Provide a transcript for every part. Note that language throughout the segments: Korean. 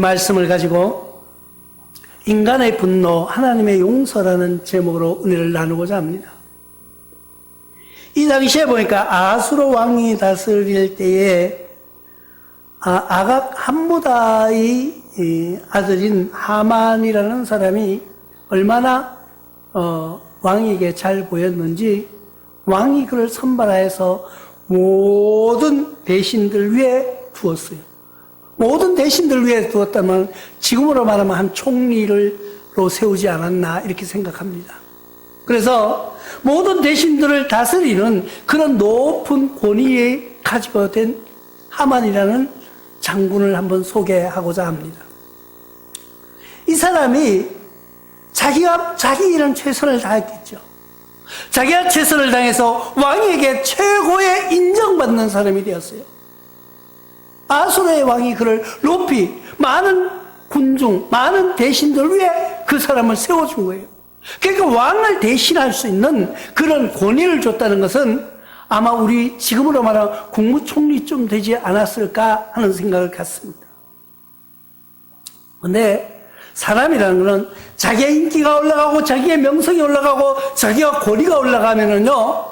이 말씀을 가지고 인간의 분노, 하나님의 용서라는 제목으로 은혜를 나누고자 합니다. 이 당시에 보니까 아수르 왕이 다스릴 때에 아각 함무다의 아들인 하만이라는 사람이 얼마나 왕에게 잘 보였는지 왕이 그를 선발하여서 모든 대신들 위에 두었어요. 모든 대신들 위에 두었다면 지금으로 말하면 한 총리로 세우지 않았나 이렇게 생각합니다. 그래서 모든 대신들을 다스리는 그런 높은 권위에 가지고 된 하만이라는 장군을 한번 소개하고자 합니다. 이 사람이 자기 일은 최선을 다했겠죠. 자기가 최선을 당해서 왕에게 최고의 인정받는 사람이 되었어요. 아수르의 왕이 그를 높이 많은 군중, 많은 대신들 위에 그 사람을 세워준 거예요. 그러니까 왕을 대신할 수 있는 그런 권위를 줬다는 것은 아마 우리 지금으로 말하면 국무총리쯤 되지 않았을까 하는 생각을 갖습니다. 그런데 사람이라는 것은 자기의 인기가 올라가고 자기의 명성이 올라가고 자기가 권위가 올라가면은요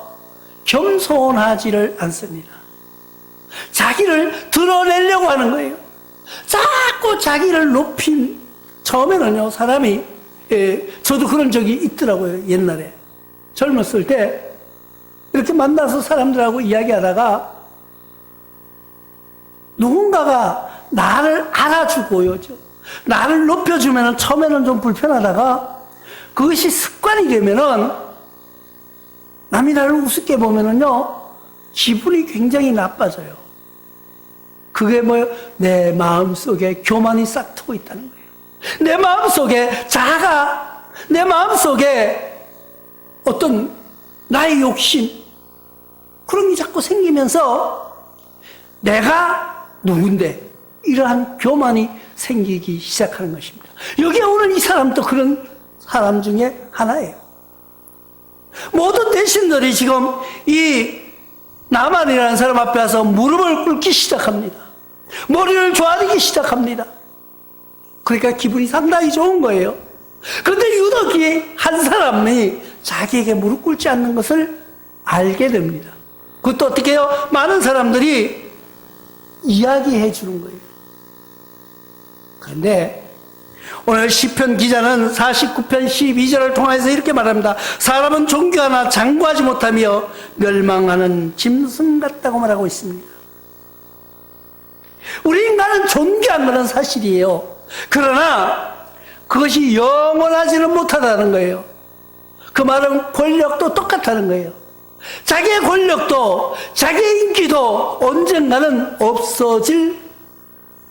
겸손하지를 않습니다. 자기를 드러내려고 하는 거예요. 자꾸 자기를 높인 처음에는요 사람이 저도 그런 적이 있더라고요. 옛날에 젊었을 때 이렇게 만나서 사람들하고 이야기하다가 누군가가 나를 알아주고요 나를 높여주면 처음에는 좀 불편하다가 그것이 습관이 되면은 남이 나를 우습게 보면은요 기분이 굉장히 나빠져요. 그게 뭐예요? 내 마음속에 교만이 싹 트고 있다는 거예요. 내 마음속에 자아가, 내 마음속에 어떤 나의 욕심 그런 게 자꾸 생기면서 내가 누군데 이러한 교만이 생기기 시작하는 것입니다. 여기에 오는 이 사람도 그런 사람 중에 하나예요. 모든 대신들이 지금 이 나만이라는 사람 앞에 와서 무릎을 꿇기 시작합니다. 머리를 조아리기 시작합니다. 그러니까 기분이 상당히 좋은 거예요. 그런데 유독 한 사람이 자기에게 무릎 꿇지 않는 것을 알게 됩니다. 그것도 어떻게 해요? 많은 사람들이 이야기해 주는 거예요. 그런데 오늘 시편 기자는 49편 12절을 통해서 이렇게 말합니다. 사람은 존귀하나 장구하지 못하며 멸망하는 짐승 같다고 말하고 있습니다. 우리 인간은 존귀한 것은 사실이에요. 그러나 그것이 영원하지는 못하다는 거예요. 그 말은 권력도 똑같다는 거예요. 자기의 권력도 자기의 인기도 언젠가는 없어질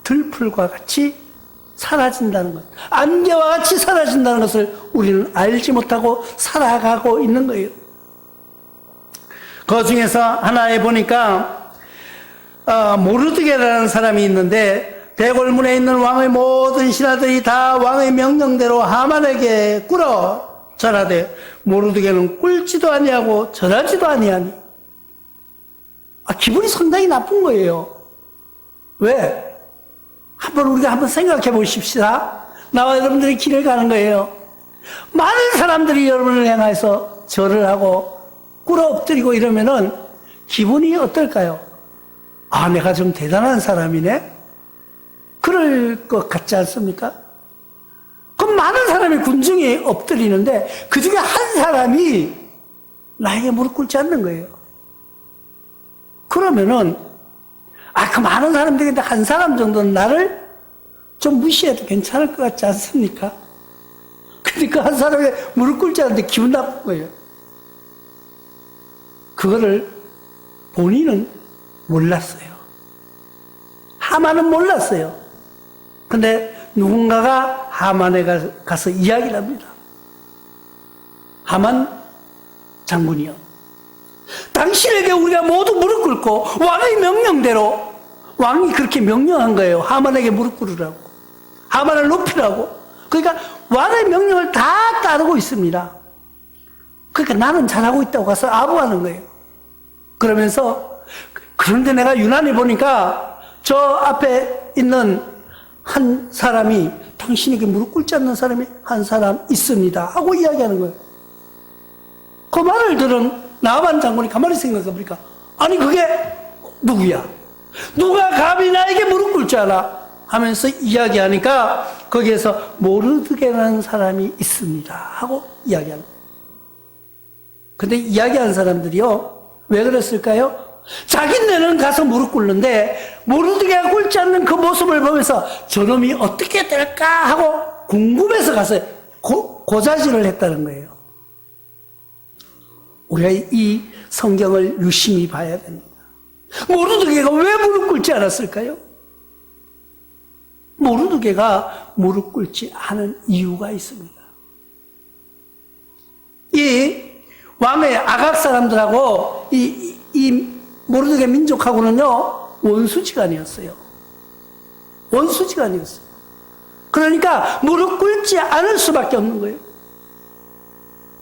들풀과 같이 사라진다는 것, 안개와 같이 사라진다는 것을 우리는 알지 못하고 살아가고 있는 거예요. 그 중에서 하나에 보니까 모르드게라는 사람이 있는데 대궐문에 있는 왕의 모든 신하들이 다 왕의 명령대로 하만에게 꿇어 절하되 모르드게는 꿇지도 아니하고 절하지도 아니하니 기분이 상당히 나쁜 거예요. 왜? 우리가 한번 생각해 보십시다. 나와 여러분들이 길을 가는 거예요. 많은 사람들이 여러분을 향해서 절을 하고 꿇어 엎드리고 이러면은 기분이 어떨까요? 내가 좀 대단한 사람이네? 그럴 것 같지 않습니까? 그럼 많은 사람이 군중에 엎드리는데 그 중에 한 사람이 나에게 무릎 꿇지 않는 거예요. 그러면은 그 많은 사람들인데 한 사람 정도는 나를 좀 무시해도 괜찮을 것 같지 않습니까? 근데 그 한 사람이 무릎 꿇지 않는데 기분 나쁜 거예요. 그거를 본인은 몰랐어요. 하만은 몰랐어요. 근데 누군가가 하만에 가서 이야기를 합니다. 하만 장군이요. 당신에게 우리가 모두 무릎 꿇고 왕의 명령대로 왕이 그렇게 명령한 거예요. 하만에게 무릎 꿇으라고. 하만을 높이라고. 그러니까 왕의 명령을 다 따르고 있습니다. 그러니까 나는 잘하고 있다고 가서 아부하는 거예요. 그러면서 그런데 내가 유난히 보니까 저 앞에 있는 한 사람이 당신에게 무릎 꿇지 않는 사람이 한 사람 있습니다 하고 이야기하는 거예요. 그 말을 들은 나만 장군이 가만히 생각해 보니까 아니 그게 누구야? 누가 감히 나에게 무릎 꿇지 않아? 하면서 이야기하니까 거기에서 모르드게라는 사람이 있습니다 하고 이야기하는 거예요. 근데 이야기한 사람들이요 왜 그랬을까요? 자기네는 가서 무릎 꿇는데 모르드게가 꿇지 않는 그 모습을 보면서 저놈이 어떻게 될까 하고 궁금해서 가서 고자질을 했다는 거예요. 우리가 이 성경을 유심히 봐야 됩니다. 모르드게가 왜 무릎 꿇지 않았을까요? 모르드게가 무릎 꿇지 않은 이유가 있습니다. 이 왕의 아각 사람들하고 이 모르드게 민족하고는요 원수지간이었어요. 원수지간이었어요. 그러니까 무릎 꿇지 않을 수밖에 없는 거예요.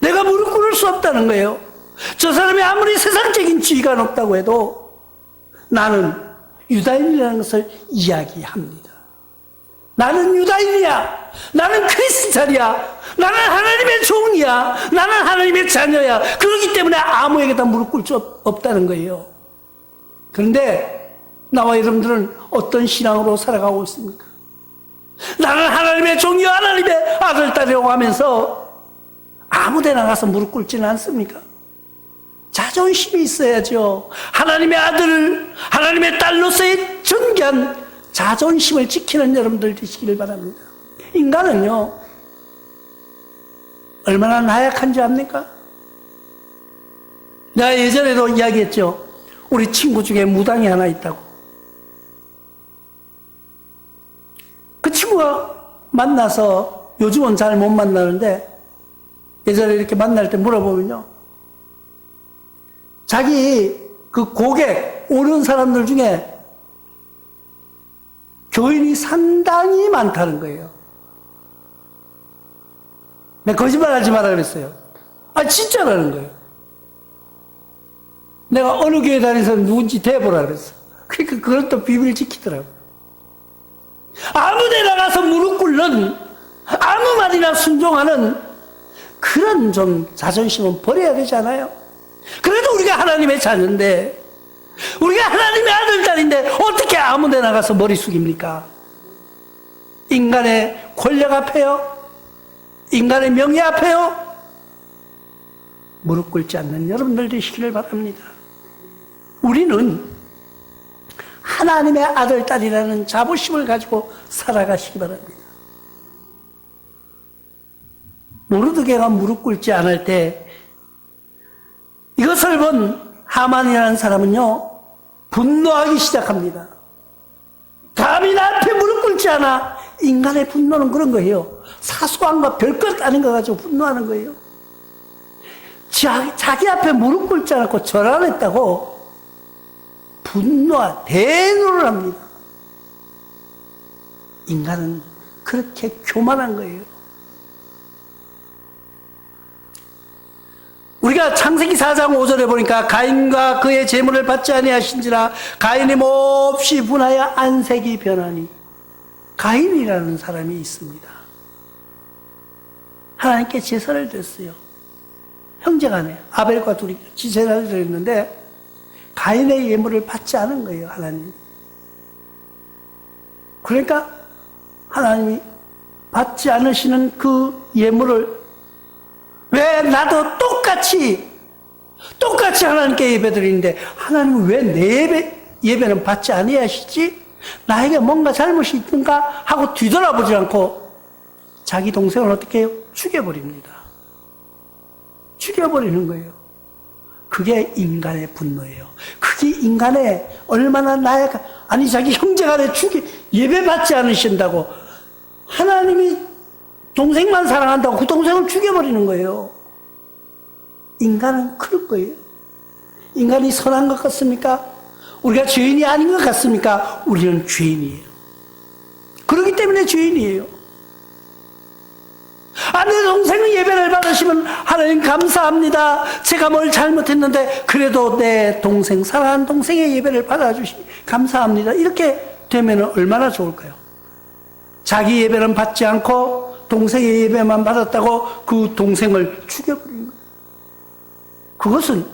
내가 무릎 꿇을 수 없다는 거예요. 저 사람이 아무리 세상적인 지위가 높다고 해도 나는 유다인이라는 것을 이야기합니다. 나는 유다인이야. 나는 크리스찬이야. 나는 하나님의 종이야. 나는 하나님의 자녀야. 그렇기 때문에 아무에게도 무릎 꿇을 수 없다는 거예요. 그런데 나와 여러분들은 어떤 신앙으로 살아가고 있습니까? 나는 하나님의 종이요 하나님의 아들 딸이라고 하면서 아무데나 가서 무릎 꿇지는 않습니까? 자존심이 있어야죠. 하나님의 아들, 하나님의 딸로서의 존귀한 자존심을 지키는 여러분들 되시기를 바랍니다. 인간은요 얼마나 나약한 줄 압니까? 내가 예전에도 이야기했죠. 우리 친구 중에 무당이 하나 있다고. 그 친구가 만나서 요즘은 잘 못 만나는데 예전에 이렇게 만날 때 물어보면요 자기 그 고객 오는 사람들 중에 교인이 상당히 많다는 거예요. 내가 거짓말하지 마라 그랬어요. 아 진짜라는 거예요. 내가 어느 교회 다니서 누군지 대보라 그랬어. 그러니까 그걸 또 비밀 지키더라고. 아무 데 나가서 무릎 꿇는 아무 말이나 순종하는 그런 좀 자존심은 버려야 되지 않아요? 그래도 우리가 하나님의 자녀인데 우리가 하나님의 아들 딸인데 어떻게 아무 데 나가서 머리 숙입니까? 인간의 권력 앞에요? 인간의 명예 앞에요? 무릎 꿇지 않는 여러분들 되시기를 바랍니다. 우리는 하나님의 아들 딸이라는 자부심을 가지고 살아가시기 바랍니다. 모르드게가 무릎 꿇지 않을 때 이것을 본 하만이라는 사람은요 분노하기 시작합니다. 감히 나한테 무릎 꿇지 않아. 인간의 분노는 그런 거예요. 사소한 거 별것 아닌 거 가지고 분노하는 거예요. 자기 앞에 무릎 꿇지 않고 절하냈다고 분노와 대노를 합니다. 인간은 그렇게 교만한 거예요. 우리가 창세기 4장 5절에 보니까 가인과 그의 재물을 받지 아니하신지라 가인이 몹시 분하여 안색이 변하니 가인이라는 사람이 있습니다. 하나님께 제사를 드렸어요. 형제간에 아벨과 둘이 제사를 드렸는데 가인의 예물을 받지 않은 거예요. 하나님. 그러니까 하나님이 받지 않으시는 그 예물을 왜 나도 똑같이 하나님께 예배드리는데 하나님은 왜 내 예배는 받지 아니하시지? 나에게 뭔가 잘못이 있던가 하고 뒤돌아보지 않고 자기 동생을 어떻게 해요? 죽여버립니다. 죽여버리는 거예요. 그게 인간의 분노예요. 그게 인간의 얼마나 나약한, 아니 자기 형제간에 예배받지 않으신다고 하나님이 동생만 사랑한다고 그 동생을 죽여버리는 거예요. 인간은 그럴 거예요. 인간이 선한 것 같습니까? 우리가 죄인이 아닌 것 같습니까? 우리는 죄인이에요. 그렇기 때문에 죄인이에요. 내 동생은 예배를 받으시면 하나님 감사합니다. 제가 뭘 잘못했는데 그래도 내 동생, 사랑하는 동생의 예배를 받아주시 감사합니다. 이렇게 되면 얼마나 좋을까요? 자기 예배는 받지 않고 동생의 예배만 받았다고 그 동생을 죽여버린 거예요. 그것은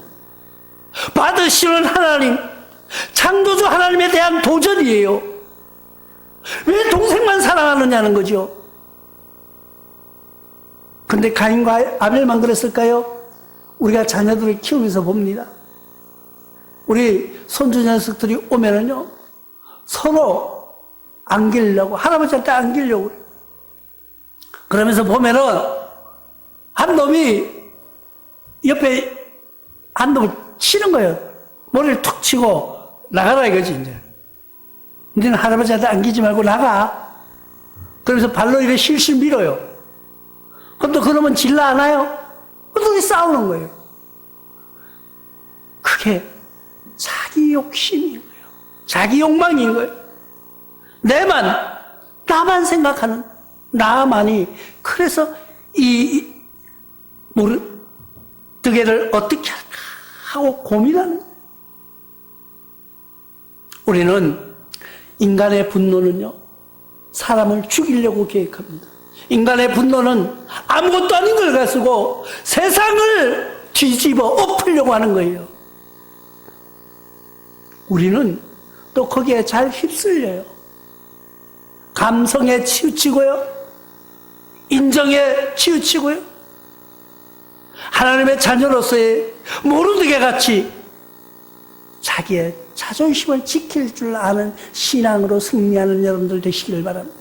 받으시는 하나님, 창조주 하나님에 대한 도전이에요. 왜 동생만 사랑하느냐는 거죠. 근데 가인과 아벨만 그랬을까요? 우리가 자녀들을 키우면서 봅니다. 우리 손주 녀석들이 오면은요, 서로 안기려고, 할아버지한테 안기려고 그래요. 그러면서 보면은, 한 놈이 옆에 한 놈을 치는 거예요. 머리를 툭 치고, 나가라 이거지, 이제. 너는 할아버지한테 안기지 말고 나가. 그러면서 발로 이렇게 실실 밀어요. 그럼 또 그러면 질라 하나요? 그럼 또 싸우는 거예요. 그게 자기 욕심인 거예요. 자기 욕망인 거예요. 나만 생각하는, 나만이. 그래서 이 모르드게를 어떻게 할까 하고 고민하는 거예요. 우리는 인간의 분노는요, 사람을 죽이려고 계획합니다. 인간의 분노는 아무것도 아닌 걸 가지고 세상을 뒤집어 엎으려고 하는 거예요. 우리는 또 거기에 잘 휩쓸려요. 감성에 치우치고요, 인정에 치우치고요, 하나님의 자녀로서의 모르드게 같이 자기의 자존심을 지킬 줄 아는 신앙으로 승리하는 여러분들 되시길 바랍니다.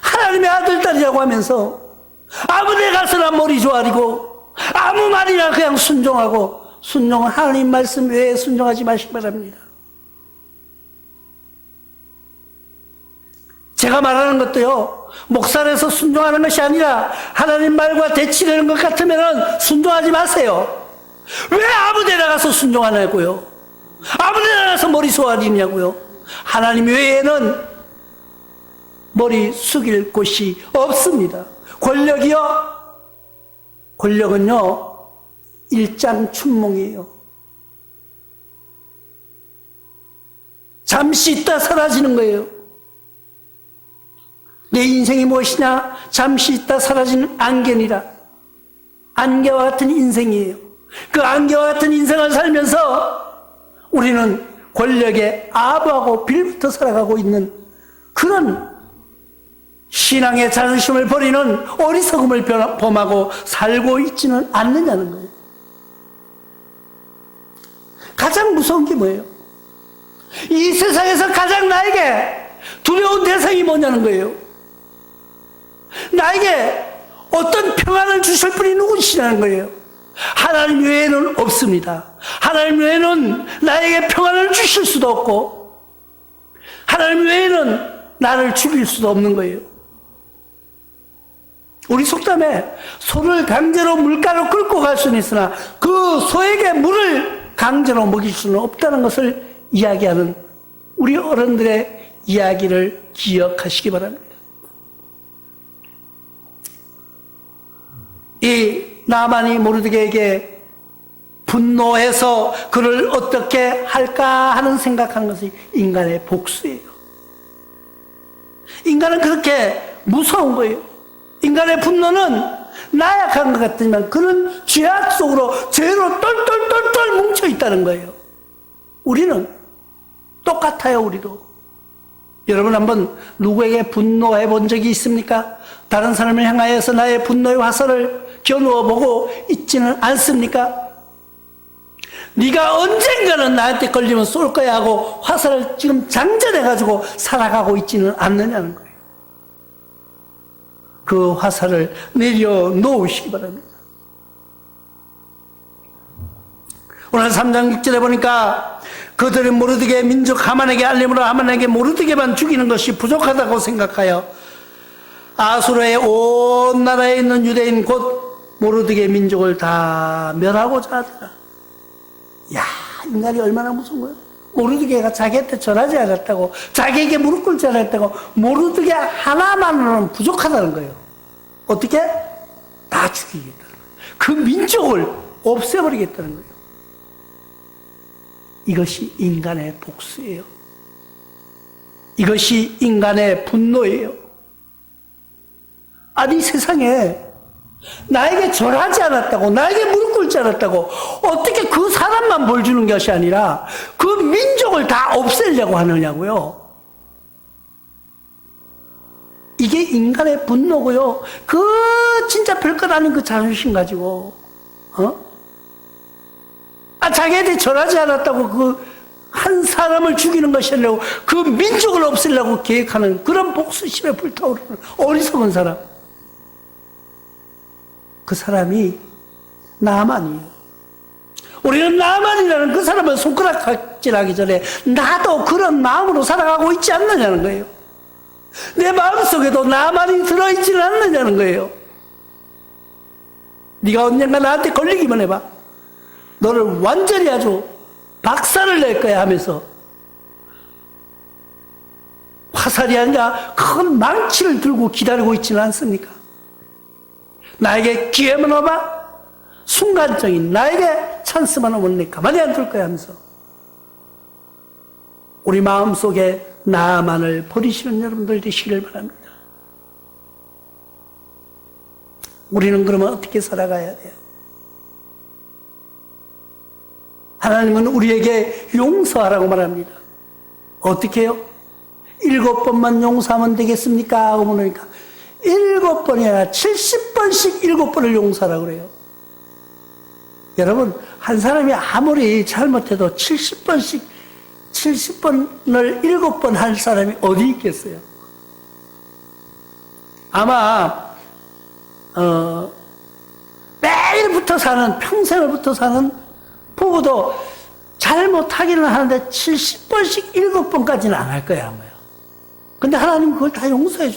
하나님의 아들, 딸이라고 하면서 아무 데 가서나 머리 조아리고 아무 말이나 그냥 순종하고, 순종은 하나님 말씀 외에 순종하지 마시기 바랍니다. 제가 말하는 것도요, 목살에서 순종하는 것이 아니라 하나님 말과 대치되는 것 같으면 순종하지 마세요. 왜 아무 데나 가서 순종하냐고요? 아무 데나 가서 머리 소아리냐고요? 하나님 외에는 머리 숙일 곳이 없습니다. 권력은요, 일장춘몽이에요. 잠시 있다 사라지는 거예요. 내 인생이 무엇이냐? 잠시 있다 사라지는 안개니라. 안개와 같은 인생이에요. 그 안개와 같은 인생을 살면서 우리는 권력의 아부하고 빌부터 살아가고 있는 그런 신앙의 자존심을 버리는 어리석음을 범하고 살고 있지는 않느냐는 거예요. 가장 무서운 게 뭐예요? 이 세상에서 가장 나에게 두려운 대상이 뭐냐는 거예요. 나에게 어떤 평안을 주실 분이 누구시냐는 거예요. 하나님 외에는 없습니다. 하나님 외에는 나에게 평안을 주실 수도 없고, 하나님 외에는 나를 죽일 수도 없는 거예요. 우리 속담에 소를 강제로 물가로 끌고 갈 수는 있으나 그 소에게 물을 강제로 먹일 수는 없다는 것을 이야기하는 우리 어른들의 이야기를 기억하시기 바랍니다. 이 나만이 모르드게에게 분노해서 그를 어떻게 할까 하는 생각하는 것이 인간의 복수예요. 인간은 그렇게 무서운 거예요. 인간의 분노는 나약한 것 같지만 그는 죄악 속으로 죄로 똘똘똘똘 뭉쳐 있다는 거예요. 우리는 똑같아요. 우리도. 여러분 한번 누구에게 분노해 본 적이 있습니까? 다른 사람을 향하여서 나의 분노의 화살을 겨누어 보고 있지는 않습니까? 네가 언젠가는 나한테 걸리면 쏠 거야 하고 화살을 지금 장전해가지고 살아가고 있지는 않느냐는 거예요. 그 화살을 내려놓으시기 바랍니다. 오늘 3장 6절에 보니까 그들은 모르드게 민족 하만에게 알림으로 하만에게 모르드게만 죽이는 것이 부족하다고 생각하여 아수르의 온 나라에 있는 유대인 곧 모르드게 민족을 다 멸하고자 하더라. 야, 인간이 얼마나 무서운 거예요. 모르드게가 자기한테 절하지 않았다고, 자기에게 무릎 꿇지 않았다고, 모르드게 하나만으로는 부족하다는 거예요. 어떻게? 다 죽이겠다는 거예요. 그 민족을 없애버리겠다는 거예요. 이것이 인간의 복수예요. 이것이 인간의 분노예요. 아니 세상에 나에게 절하지 않았다고, 나에게 무릎 꿇지 않았다고 어떻게 그 사람만 벌 주는 것이 아니라 그 민족을 다 없애려고 하느냐고요. 이게 인간의 분노고요. 그 진짜 별것 아닌 그 자존심 가지고 자기한테 절하지 않았다고 그 한 사람을 죽이는 것이 아니라 그 민족을 없애려고 계획하는 그런 복수심에 불타오르는 어리석은 사람. 그 사람이 나만이에요. 우리는 나만이라는 그 사람을 손가락질하기 전에 나도 그런 마음으로 살아가고 있지 않느냐는 거예요. 내 마음속에도 나만이 들어있지는 않느냐는 거예요. 네가 언젠가 나한테 걸리기만 해봐. 너를 완전히 아주 박살을 낼 거야 하면서 화살이 아니라 큰 망치를 들고 기다리고 있지는 않습니까? 나에게 기회만 와봐. 순간적인 나에게 찬스만 오면 내 가만히 안 둘 거야 하면서 우리 마음속에 나만을 버리시는 여러분들 되시길 바랍니다. 우리는 그러면 어떻게 살아가야 돼요? 하나님은 우리에게 용서하라고 말합니다. 어떻게 해요? 7번만 용서하면 되겠습니까? 하고 물으니까 7번이 아니라 70번씩 7번을 용서하라고 그래요. 여러분, 한 사람이 아무리 잘못해도 70번씩 70번을 7번 할 사람이 어디 있겠어요? 아마 매일 붙어 사는, 평생을 붙어 사는 부부도 잘못하기는 하는데 70번씩 7번까지는 안 할 거야 아마요. 근데 하나님 그걸 다 용서해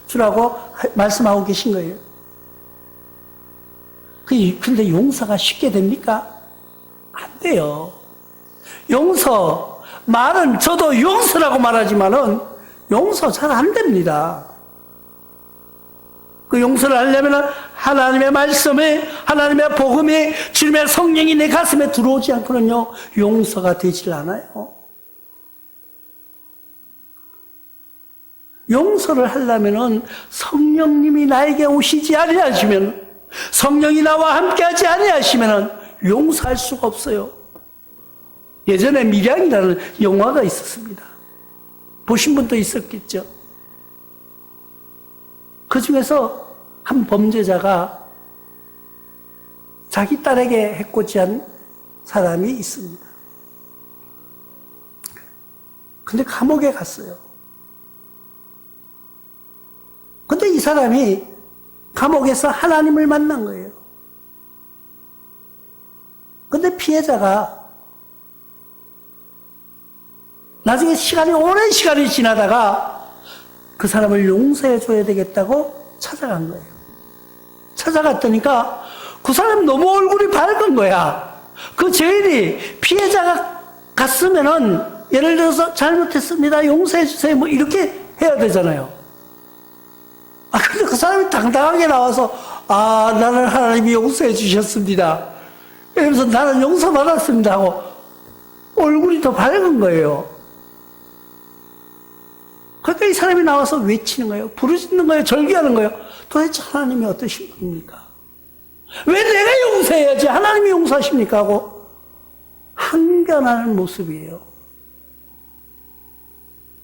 주라고 말씀하고 계신 거예요. 근데 용서가 쉽게 됩니까? 안 돼요. 용서, 말은 저도 용서라고 말하지만은 용서 잘 안 됩니다. 그 용서를 하려면 하나님의 말씀이, 하나님의 복음이, 주님의 성령이 내 가슴에 들어오지 않고는요, 용서가 되질 않아요. 용서를 하려면은 성령님이 나에게 오시지 아니하시면, 성령이 나와 함께하지 아니하시면은 용서할 수가 없어요. 예전에 밀양이라는 영화가 있었습니다. 보신 분도 있었겠죠. 그 중에서 한 범죄자가 자기 딸에게 해코지한 사람이 있습니다. 근데 감옥에 갔어요. 근데 이 사람이 감옥에서 하나님을 만난 거예요. 근데 피해자가 나중에 오랜 시간이 지나다가 그 사람을 용서해 줘야 되겠다고 찾아간 거예요. 찾아갔더니까 그 사람 너무 얼굴이 밝은 거야. 그 죄인이 피해자가 갔으면은 예를 들어서 잘못했습니다, 용서해 주세요, 뭐 이렇게 해야 되잖아요. 근데 그 사람이 당당하게 나와서 나는 하나님이 용서해 주셨습니다, 이러면서 나는 용서받았습니다 하고 얼굴이 더 밝은 거예요. 그러니까 이 사람이 나와서 외치는 거예요. 부르짖는 거예요. 절규하는 거예요. 도대체 하나님이 어떠신 분입니까? 왜 내가 용서해야지 하나님이 용서하십니까? 하고 항변하는 모습이에요.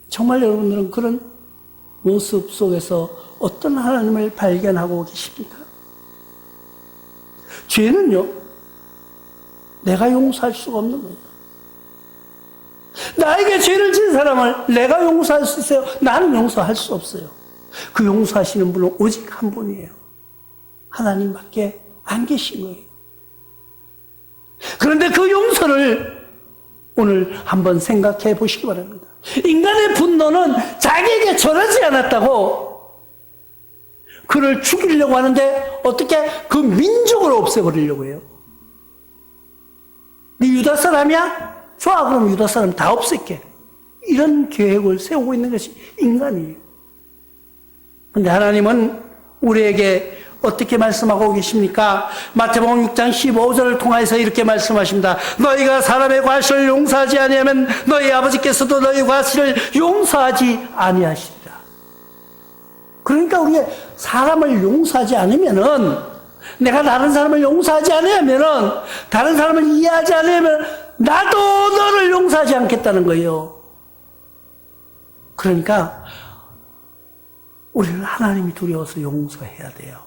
정말 여러분들은 그런 모습 속에서 어떤 하나님을 발견하고 계십니까? 죄는요, 내가 용서할 수가 없는 거예요. 나에게 죄를 지은 사람을 내가 용서할 수 있어요? 나는 용서할 수 없어요. 그 용서하시는 분은 오직 한 분이에요. 하나님밖에 안 계신 거예요. 그런데 그 용서를 오늘 한번 생각해 보시기 바랍니다. 인간의 분노는 자기에게 절하지 않았다고 그를 죽이려고 하는데 어떻게 그 민족을 없애버리려고 해요? 네 유다 사람이야? 좋아, 그럼 유다 사람 다 없앨게. 이런 계획을 세우고 있는 것이 인간이에요. 근데 하나님은 우리에게 어떻게 말씀하고 계십니까? 마태복음 6장 15절을 통해서 이렇게 말씀하십니다. 너희가 사람의 과실을 용서하지 아니하면 너희 아버지께서도 너희 과실을 용서하지 아니하시리라. 그러니까 우리가 사람을 용서하지 않으면은, 내가 다른 사람을 용서하지 않으면은, 다른 사람을 이해하지 않으면 나도 너를 용서하지 않겠다는 거예요. 그러니까 우리는 하나님이 두려워서 용서해야 돼요.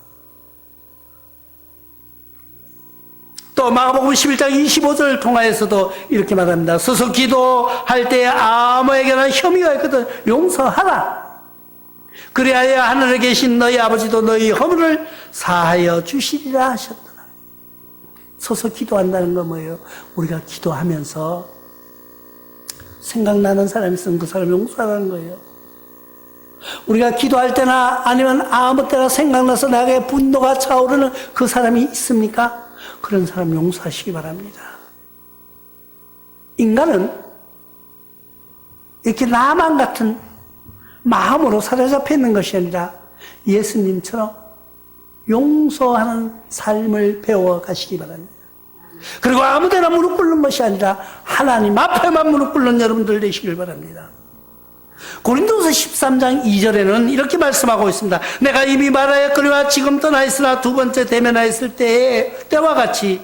또 마가복음 11장 25절을 통하여서도 이렇게 말합니다. 서서 기도할 때 아무에게나 혐의가 있거든 용서하라. 그리하여 하늘에 계신 너희 아버지도 너희 허물을 사하여 주시리라 하셨더라. 서서 기도한다는 건 뭐예요? 우리가 기도하면서 생각나는 사람이 있으면 그 사람 용서하라는 거예요. 우리가 기도할 때나 아니면 아무 때나 생각나서 나에게 분노가 차오르는 그 사람이 있습니까? 그런 사람 용서하시기 바랍니다. 인간은 이렇게 나만 같은 마음으로 사로잡혀 있는 것이 아니라 예수님처럼 용서하는 삶을 배워 가시기 바랍니다. 그리고 아무데나 무릎 꿇는 것이 아니라 하나님 앞에만 무릎 꿇는 여러분들 되시길 바랍니다. 고린도후서 13장 2절에는 이렇게 말씀하고 있습니다. 내가 이미 말하였거니와 지금 떠나 있으나 두 번째 대면하였을 때와 같이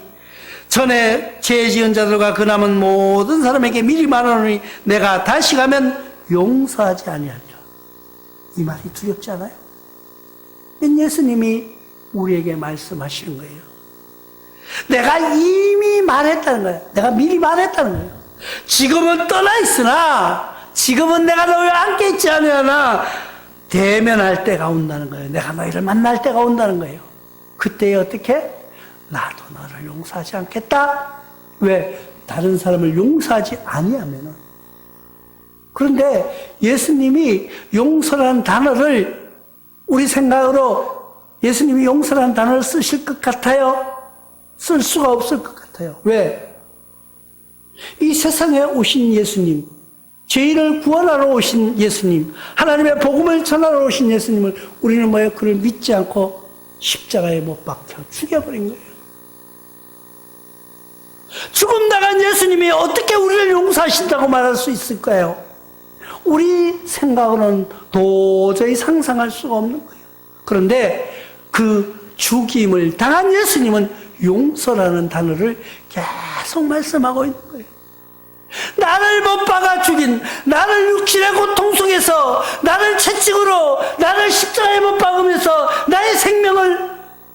전에 죄 지은 자들과 그 남은 모든 사람에게 미리 말하노니 내가 다시 가면 용서하지 아니하리라. 이 말이 두렵지 않아요? 예수님이 우리에게 말씀하시는 거예요. 내가 이미 말했다는 거예요. 내가 미리 말했다는 거예요. 지금은 떠나 있으나 지금은 내가 너희와 함께 있지 않으나 대면할 때가 온다는 거예요. 내가 너희를 만날 때가 온다는 거예요. 그때 어떻게? 나도 너를 용서하지 않겠다. 왜? 다른 사람을 용서하지 아니하면은. 그런데 예수님이 용서라는 단어를 우리 생각으로 예수님이 용서라는 단어를 쓰실 것 같아요? 쓸 수가 없을 것 같아요. 왜? 이 세상에 오신 예수님, 죄인을 구원하러 오신 예수님, 하나님의 복음을 전하러 오신 예수님을 우리는 뭐예요? 그를 믿지 않고 십자가에 못 박혀 죽여버린 거예요. 죽음 나간 예수님이 어떻게 우리를 용서하신다고 말할 수 있을까요? 우리 생각으로는 도저히 상상할 수가 없는 거예요. 그런데 그 죽임을 당한 예수님은 용서라는 단어를 계속 말씀하고 있는 거예요. 나를 못 박아 죽인, 나를 육신의 고통 속에서, 나를 채찍으로, 나를 십자가에 못 박으면서 나의 생명을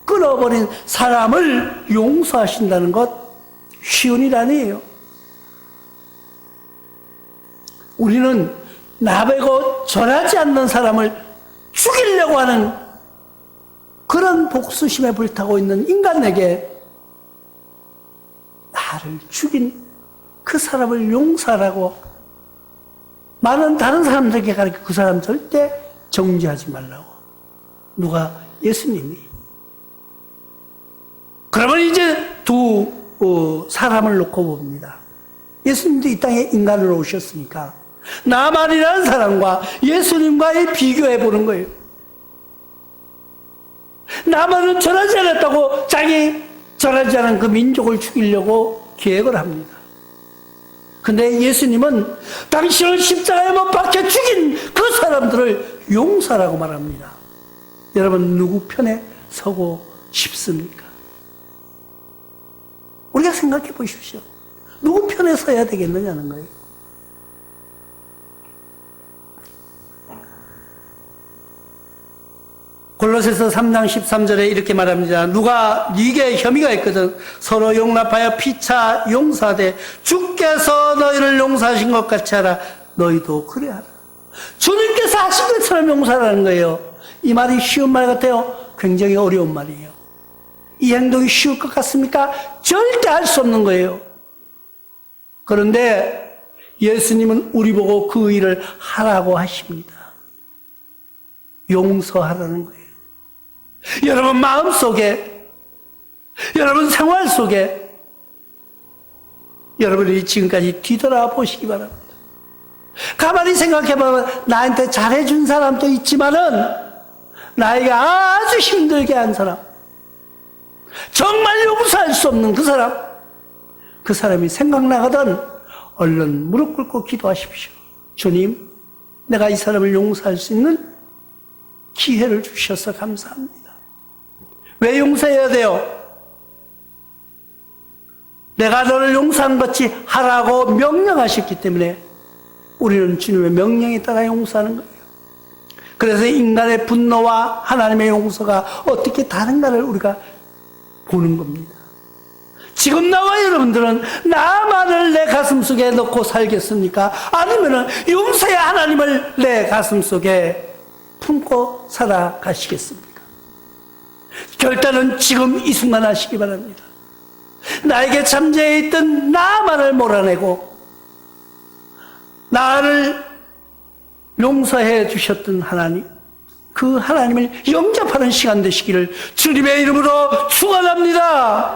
끊어버린 사람을 용서하신다는 것 쉬운 일 아니에요. 우리는 나보고 전하지 않는 사람을 죽이려고 하는 그런 복수심에 불타고 있는 인간에게 나를 죽인 그 사람을 용서하라고 많은 다른 사람들에게 가르쳐 그 사람 절대 정죄하지 말라고. 누가? 예수님이. 그러면 이제 두 사람을 놓고 봅니다. 예수님도 이 땅에 인간으로 오셨으니까 나만이라는 사람과 예수님과의 비교해 보는 거예요. 나만은 전하지 않았다고 자기 전하지 않은 그 민족을 죽이려고 계획을 합니다. 근데 예수님은 당신을 십자가에 못 박혀 죽인 그 사람들을 용서라고 말합니다. 여러분 누구 편에 서고 싶습니까? 우리가 생각해 보십시오. 누구 편에 서야 되겠느냐는 거예요. 골로새서 3장 13절에 이렇게 말합니다. 누가 네게 혐의가 있거든 서로 용납하여 피차 용서하되 주께서 너희를 용서하신 것 같이 하라. 너희도 그래 하라. 주님께서 하신 것처럼 용서하라는 거예요. 이 말이 쉬운 말 같아요? 굉장히 어려운 말이에요. 이 행동이 쉬울 것 같습니까? 절대 할 수 없는 거예요. 그런데 예수님은 우리 보고 그 일을 하라고 하십니다. 용서하라는 거예요. 여러분 마음속에, 여러분 생활 속에 여러분이 지금까지 뒤돌아보시기 바랍니다. 가만히 생각해보면 나한테 잘해준 사람도 있지만은 나에게 아주 힘들게 한 사람, 정말 용서할 수 없는 그 사람이 생각나거든 얼른 무릎 꿇고 기도하십시오. 주님, 내가 이 사람을 용서할 수 있는 기회를 주셔서 감사합니다. 왜 용서해야 돼요? 내가 너를 용서한 것이 하라고 명령하셨기 때문에 우리는 주님의 명령에 따라 용서하는 거예요. 그래서 인간의 분노와 하나님의 용서가 어떻게 다른가를 우리가 보는 겁니다. 지금 나와 여러분들은 나만을 내 가슴속에 넣고 살겠습니까? 아니면 용서의 하나님을 내 가슴속에 품고 살아가시겠습니까? 결단은 지금 이 순간 하시기 바랍니다. 나에게 잠재해 있던 나만을 몰아내고 나를 용서해 주셨던 하나님, 그 하나님을 영접하는 시간 되시기를 주님의 이름으로 축원합니다.